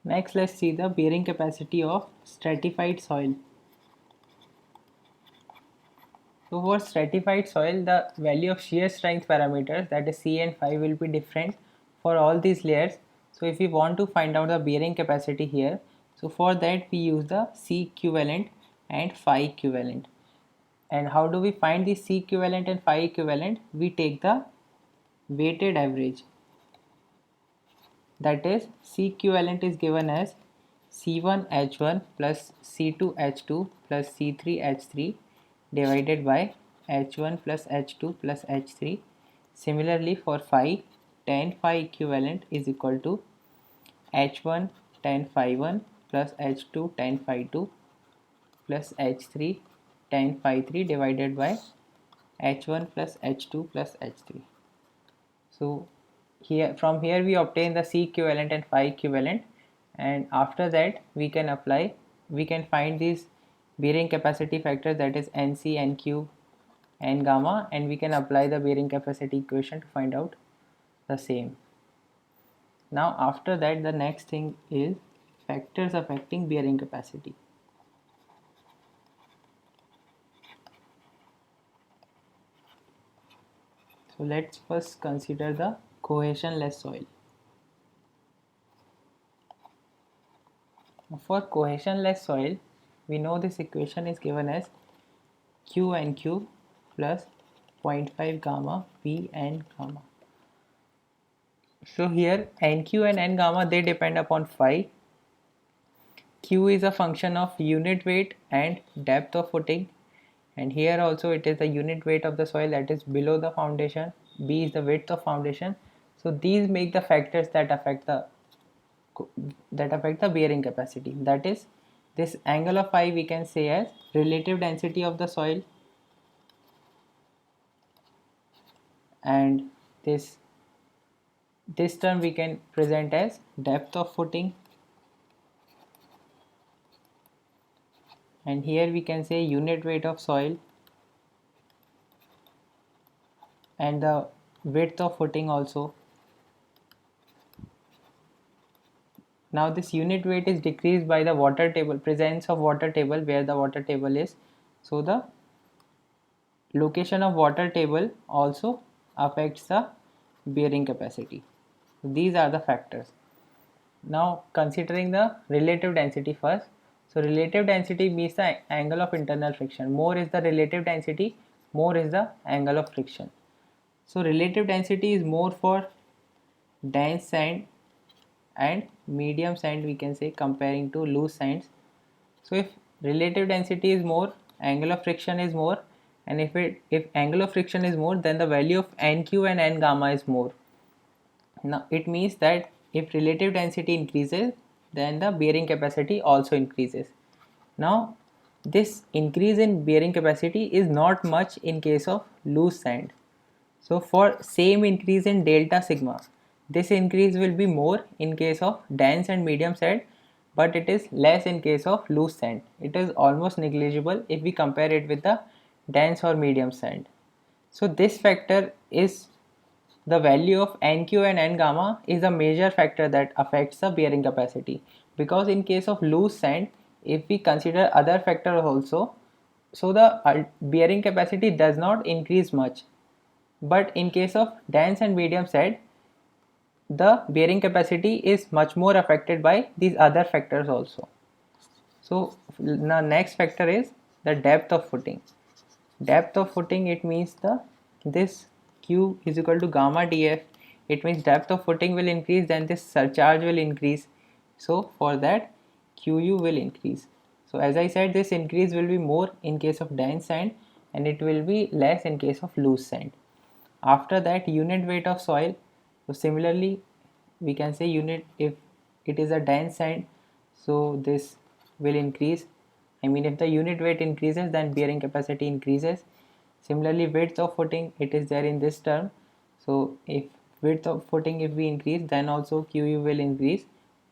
Next, let's see the bearing capacity of stratified soil. So for stratified soil, the value of shear strength parameters, that is C and phi, will be different for all these layers. So if we want to find out the bearing capacity here, so for that we use the C equivalent and phi equivalent. And how do we find the C equivalent and phi equivalent? We take the weighted average. That is, C equivalent is given as C1H1 plus C2H2 plus C3H3 divided by H1 plus H2 plus H3. Similarly for phi, tan phi equivalent is equal to H1 tan phi 1 plus H2 tan phi 2 plus H3 tan phi 3 divided by H1 plus H2 plus H3. So here we obtain the C equivalent and phi equivalent, and after that we can find these bearing capacity factors, that is NC, NQ, N gamma, and we can apply the bearing capacity equation to find out the same. Now after that, the next thing is factors affecting bearing capacity. So let's first consider the cohesionless soil. For cohesionless soil, we know this equation is given as QNQ plus 0.5 gamma P N gamma. So here NQ and N gamma, they depend upon phi. Q is a function of unit weight and depth of footing, and here also it is the unit weight of the soil that is below the foundation. B is the width of foundation. So these make the factors that affect the bearing capacity. That is, this angle of phi we can say as relative density of the soil, and this term we can present as depth of footing, and here we can say unit weight of soil and the width of footing also. Now this unit weight is decreased by the water table, presence of water table, where the water table is. So the location of water table also affects the bearing capacity. These are the factors. Now considering the relative density first. So relative density means the angle of internal friction. More is the relative density, more is the angle of friction. So relative density is more for dense sand and medium sand, we can say, comparing to loose sands. So if relative density is more, angle of friction is more, and if angle of friction is more, then the value of NQ and N gamma is more. Now it means that if relative density increases, then the bearing capacity also increases. Now this increase in bearing capacity is not much in case of loose sand. So for same increase in delta sigma, this increase will be more in case of dense and medium sand, but it is less in case of loose sand. It is almost negligible if we compare it with the dense or medium sand. So this factor is the value of NQ and N gamma is a major factor that affects the bearing capacity, because in case of loose sand, if we consider other factors also, so the bearing capacity does not increase much, but in case of dense and medium sand, the bearing capacity is much more affected by these other factors also. So the next factor is the depth of footing. Depth of footing, it means this Q is equal to gamma df. It means depth of footing will increase, then this surcharge will increase. So for that Qu will increase. So as I said, this increase will be more in case of dense sand and it will be less in case of loose sand. After that, unit weight of soil. So similarly we can say unit, if it is a dense sand, so this will increase. I mean, if the unit weight increases, then bearing capacity increases. Similarly, width of footing, it is there in this term. So if width of footing if we increase, then also Qu will increase.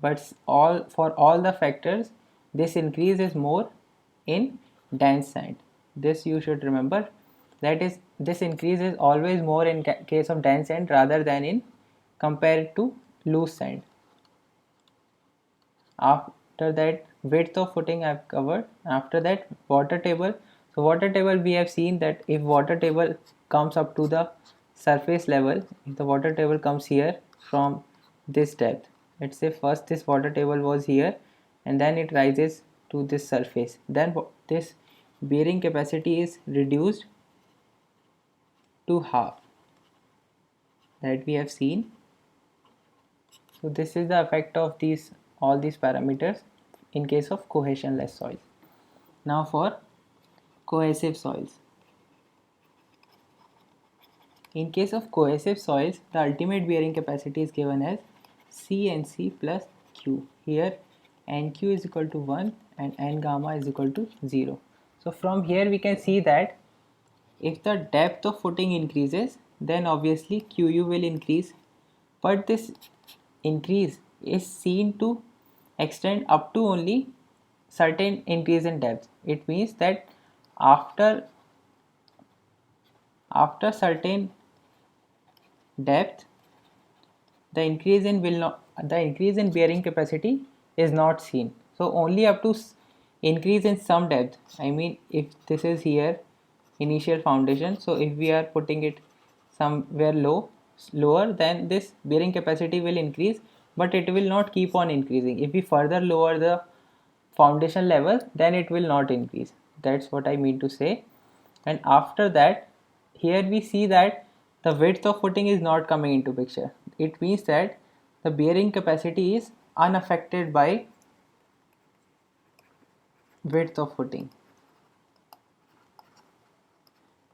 But for all the factors, this increase is more in dense sand. This you should remember. That is, this increase is always more in case of dense sand rather than in compared to loose sand. After that, width of footing I've covered. After that, water table. So water table, we have seen that if water table comes up to the surface level, if the water table comes here from this depth, let's say first this water table was here and then it rises to this surface, then this bearing capacity is reduced to half, that we have seen. So this is the effect of these all these parameters in case of cohesionless soil. Now for cohesive soils. In case of cohesive soils, the ultimate bearing capacity is given as CNC plus Q. Here NQ is equal to 1 and N gamma is equal to 0. So from here we can see that if the depth of footing increases, then obviously QU will increase, but this increase is seen to extend up to only certain increase in depth. It means that after certain depth, the increase in bearing capacity is not seen. So only up to increase in some depth. I mean, if this is here initial foundation, so if we are putting it somewhere lower, then this bearing capacity will increase, but it will not keep on increasing. If we further lower the foundation level, then it will not increase. That's what I mean to say. And after that, here we see that the width of footing is not coming into picture. It means that the bearing capacity is unaffected by width of footing.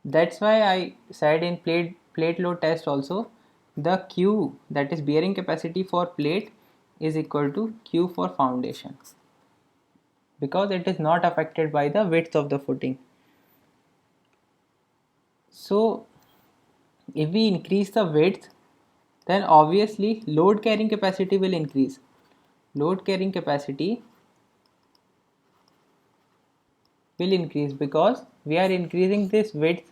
That's why I said in plate load test also, the Q, that is bearing capacity for plate, is equal to Q for foundation, because it is not affected by the width of the footing. So if we increase the width, then obviously load carrying capacity will increase. Load carrying capacity will increase because we are increasing this width.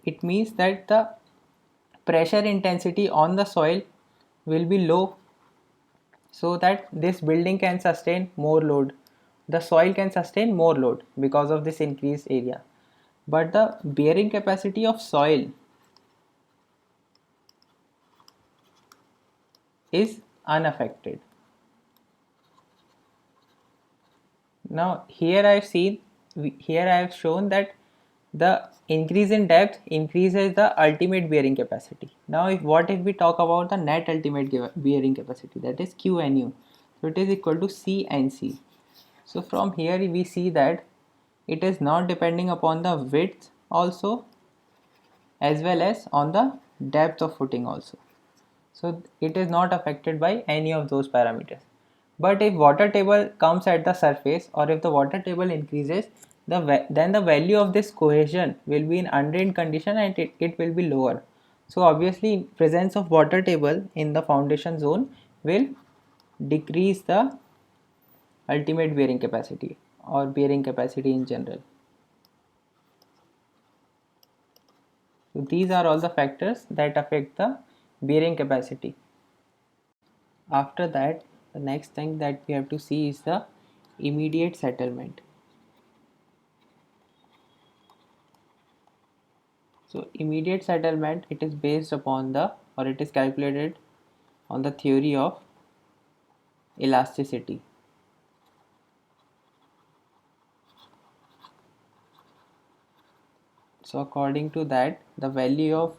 It means that the pressure intensity on the soil will be low, so that this building can sustain more load. The soil can sustain more load because of this increased area, but the bearing capacity of soil is unaffected. Now here I have shown that the increase in depth increases the ultimate bearing capacity. Now what if we talk about the net ultimate bearing capacity, that is QNU. So it is equal to CNC. So from here we see that it is not depending upon the width also, as well as on the depth of footing also. So it is not affected by any of those parameters. But if water table comes at the surface, or if the water table increases, then the value of this cohesion will be in undrained condition and it will be lower. So obviously presence of water table in the foundation zone will decrease the ultimate bearing capacity or bearing capacity in general. So these are all the factors that affect the bearing capacity. After that, the next thing that we have to see is the immediate settlement. So immediate settlement, it is based upon it is calculated on the theory of elasticity. So according to that, the value of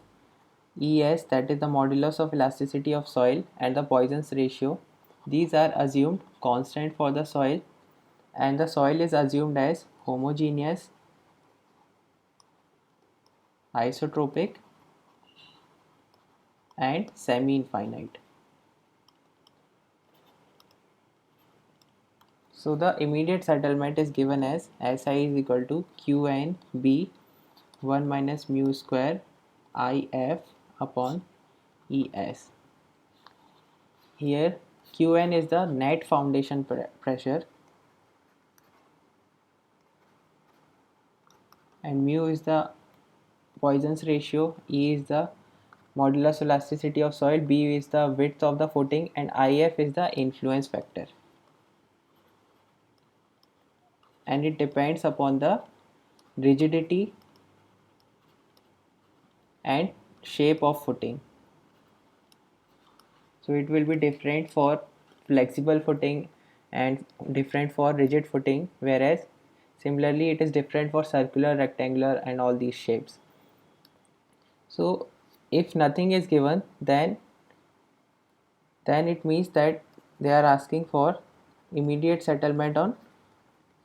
ES, that is the modulus of elasticity of soil, and the Poisson's ratio, these are assumed constant for the soil, and the soil is assumed as homogeneous, isotropic, and semi-infinite. So the immediate settlement is given as SI is equal to QNB 1 minus mu square IF upon ES. Here Qn is the net foundation pressure and mu is the Poisson's ratio, E is the modulus elasticity of soil, B is the width of the footing, and IF is the influence factor. And it depends upon the rigidity and shape of footing. So it will be different for flexible footing and different for rigid footing, whereas similarly it is different for circular, rectangular and all these shapes. So if nothing is given, then it means that they are asking for immediate settlement on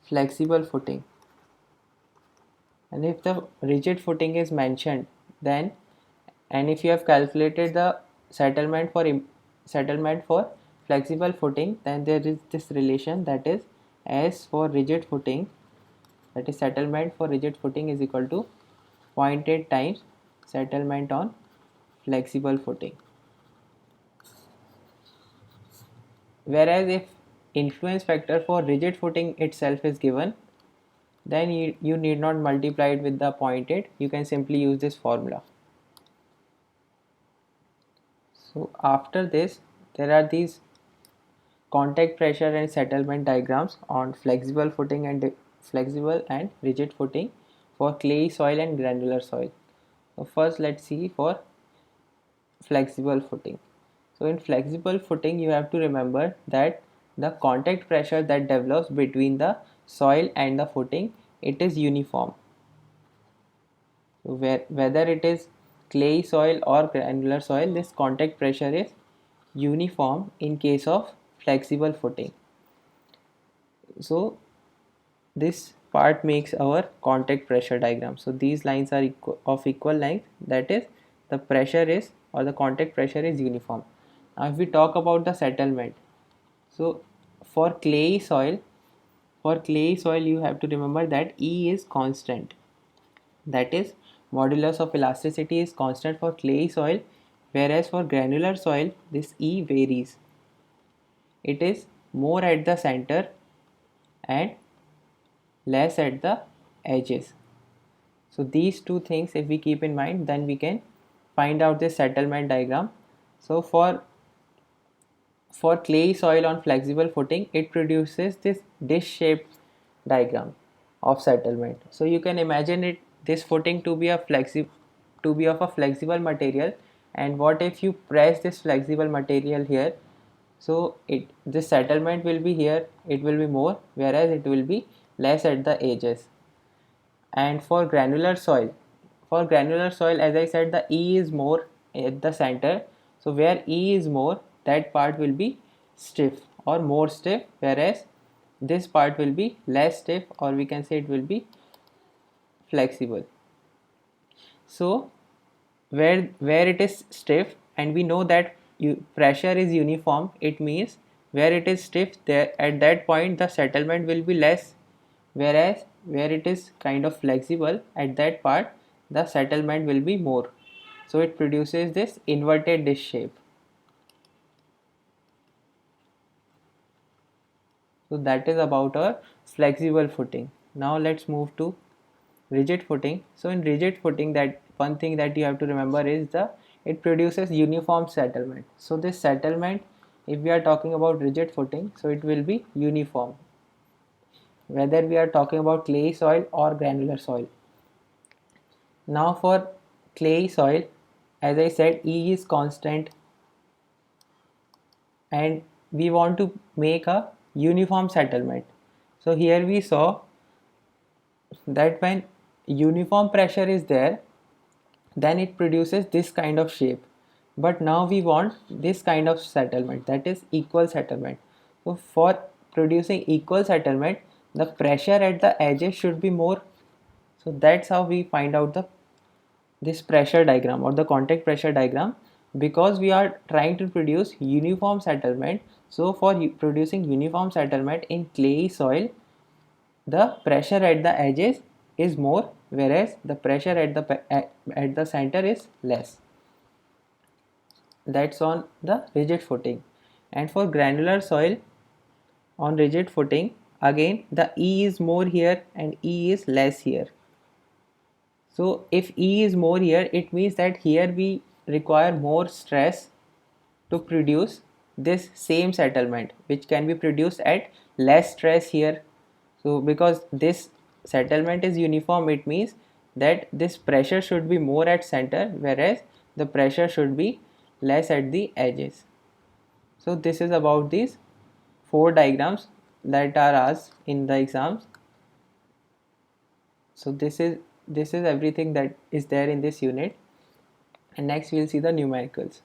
flexible footing. And if the rigid footing is mentioned, then, and if you have calculated the settlement for flexible footing, then there is this relation, that is S for rigid footing, that is settlement for rigid footing is equal to 0.8 times settlement on flexible footing. Whereas if influence factor for rigid footing itself is given, then you need not multiply it with the 0.8, you can simply use this formula. So after this, there are these contact pressure and settlement diagrams on flexible footing and flexible and rigid footing for clay soil and granular soil. So first let's see for flexible footing. So in flexible footing, you have to remember that the contact pressure that develops between the soil and the footing, it is uniform. So whether it is clay soil or granular soil, this contact pressure is uniform in case of flexible footing. So this part makes our contact pressure diagram. So these lines are of equal length, that is the pressure is, or the contact pressure is uniform. Now if we talk about the settlement, so for clay soil you have to remember that E is constant, that is modulus of elasticity is constant for clay soil, whereas for granular soil this E varies. It is more at the center and less at the edges. So these two things if we keep in mind, then we can find out this settlement diagram. So for clay soil on flexible footing, it produces this dish shaped diagram of settlement. So you can imagine it, this footing to be of a flexible material, and what if you press this flexible material here, so this settlement will be here, it will be more, whereas it will be less at the edges. And for granular soil, as I said, the E is more at the center, so where E is more, that part will be stiff or more stiff, whereas this part will be less stiff, or we can say it will be flexible. So where it is stiff, and we know that pressure is uniform, it means where it is stiff, there at that point the settlement will be less, whereas where it is kind of flexible, at that part the settlement will be more. So it produces this inverted dish shape. So that is about our flexible footing. Now let's move to rigid footing. So in rigid footing, that one thing that you have to remember is it produces uniform settlement. So this settlement, if we are talking about rigid footing, so it will be uniform, whether we are talking about clay soil or granular soil. Now for clay soil, as I said, E is constant, and we want to make a uniform settlement. So here we saw that when uniform pressure is there, then it produces this kind of shape. But now we want this kind of settlement, that is equal settlement. So for producing equal settlement, the pressure at the edges should be more. So that's how we find out this pressure diagram or the contact pressure diagram, because we are trying to produce uniform settlement. So for producing uniform settlement in clay soil, the pressure at the edges is more, whereas the pressure at the center is less. That's on the rigid footing. And for granular soil on rigid footing, again the E is more here and E is less here. So if E is more here, it means that here we require more stress to produce this same settlement, which can be produced at less stress here. So because this settlement is uniform, it means that this pressure should be more at center, whereas the pressure should be less at the edges. So this is about these 4 diagrams that are asked in the exams. So this is everything that is there in this unit, and next we'll see the numericals.